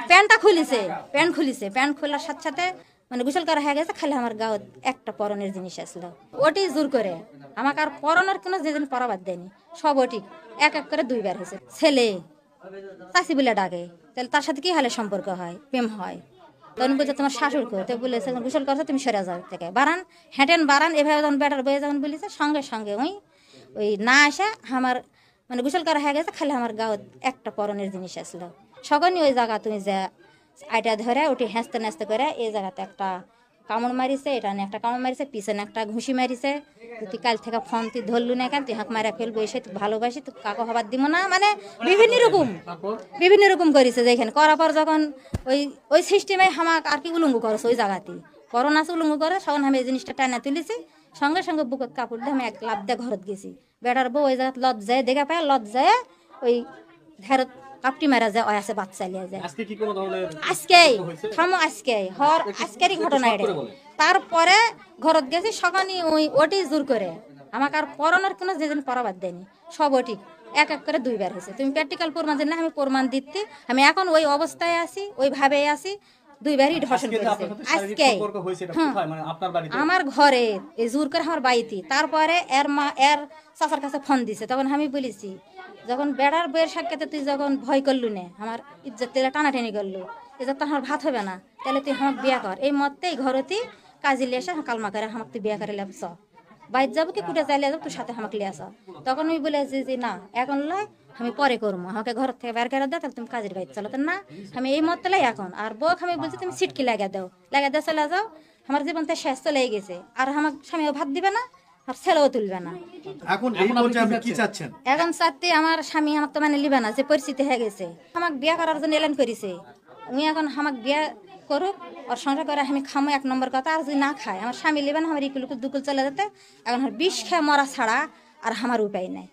প্যান্টটা খুলিছে, প্যান্ট খোলার সাথে সাথে মানে গোসল করা হয়ে গেছে, খালি আমার গাঁত একটা পরনের জিনিস আসলো, ওটি জোর করে আমাকে আর পরনের কোনো যেদিন পরাবাদ দেয়নি, সব ওটি এক এক করে দুইবার হয়েছে। ছেলে চাষি বলে ডাকে, তাহলে তার সাথে কি হলে সম্পর্ক হয়, প্রেম হয়। তখন বলছে তোমার শাশুড় তো বলেছে গোসল করছে তুমি সরে যাও থেকে বারান হেঁটেন বারান, এভাবে যখন বেটার বয়ে যখন বলেছে সঙ্গে সঙ্গে ওই না আসে আমার মানে গোসল করা হয়ে গেছে, খালি আমার গাঁত একটা পরনের জিনিস আসলো। সকলই ওই জায়গা তুমি যা আইটা ধরে ওটি হেঁচতে নেচতে করে এই জায়গাতে একটা কামড় মারিছে, এটা নিয়ে একটা কামড় মারিছে, পিছনে একটা ঘুষি মারিছে। তুই কাল থেকে ফোন তুই ধরলু না কেন, তুই হাঁক মারা ফেলবো, এসে তুই ভালোবাসি, তুই কাকো হবার দিব না, মানে বিভিন্ন রকম করেছে। যেখানে করার পর যখন ওই ওই সিস্টেমে হামাক আর কি উলঙ্গ করেছে ওই জায়গাতেই করোনা উলঙ্গ করে, তখন আমি এই জিনিসটা টানা তুলেছি, সঙ্গে সঙ্গে বুকের কাপড় দিয়ে আমি এক লাভ দিয়ে ঘরত গেছি। বেটার বউ ওই জায়গায় লজ্জায় দেখা পায়, লজ্জায় ওই ধারত কাপটি মারা যায়, ওই আছে বাচ্চা লিয়ে যায়। আজকেরই ঘটনা এটা। তারপরে ঘরত গেছি, সকালে ওটি জোর করে আমাকে আর পরানোর কোনো যেদিন পরাবাদ দেয়নি, সব ওটি এক এক করে দুইবার হয়েছে। তুমি প্র্যাকটিক্যাল প্রমাণ দিলে আমি প্রমাণ দিচ্ছি, আমি এখন ওই অবস্থায় আছি, ওইভাবে আছি, দুইবারই ধর্ষণ করেছে। আজকে আমার ঘরে এই জোর করে আমার বাড়িতে। তারপরে এর মা এর চাচার কাছে ফোন দিছে, তখন আমি বলেছি যখন বেড়ার বইয়ের সাক্ষাতে তুই যখন ভয় করলু না, আমার ইজ্জত তেলে টানাটানি করলু, ইজ্জত তো আমার ভাত হবে না, তাহলে তুই আমাকে বিয়া কর। এই মতেই ঘরতেই কাজে লিয়ে আসা কালমা করে আমাকে তুই বিয়া করে লেবস, বাইর যাবো কি কুটে চাইলে যাবো, তোর সাথে আমাকে লিয়ে আসা। তখন আমি বলেছি যে না এখন লয়, আমি পরে করবো, আমাকে ঘর থেকে বের করে দাও, তাহলে তুমি কাজের বাইর চলো। তো না আমি এই মত লাই এখন আর বউ আমি বলছি তুমি সিটকি লাগিয়ে দাও চলে যাও, আমার জীবন তো শেষ চলে গেছে, আর আমার স্বামীও ভাত দিবে না, আর ছেলেও তুলবে না। এখন চাচ্ছি আমার স্বামী আমাকে তো মানে লিবে না, যে পরিস্থিতি হয়ে গেছে, আমাকে বিয়ে করার জন্য এলান করেছে। আমি এখন আমাকে বিয়ে করুক, আর সংসার করে আমি খামো এক নম্বর কথা, আর যদি না খায় আমার স্বামী লিবে না, আমার ইকুল দুকুল চলে যেতে। এখন বিষ খেয়ে মরা ছাড়া আর আমার উপায় নাই।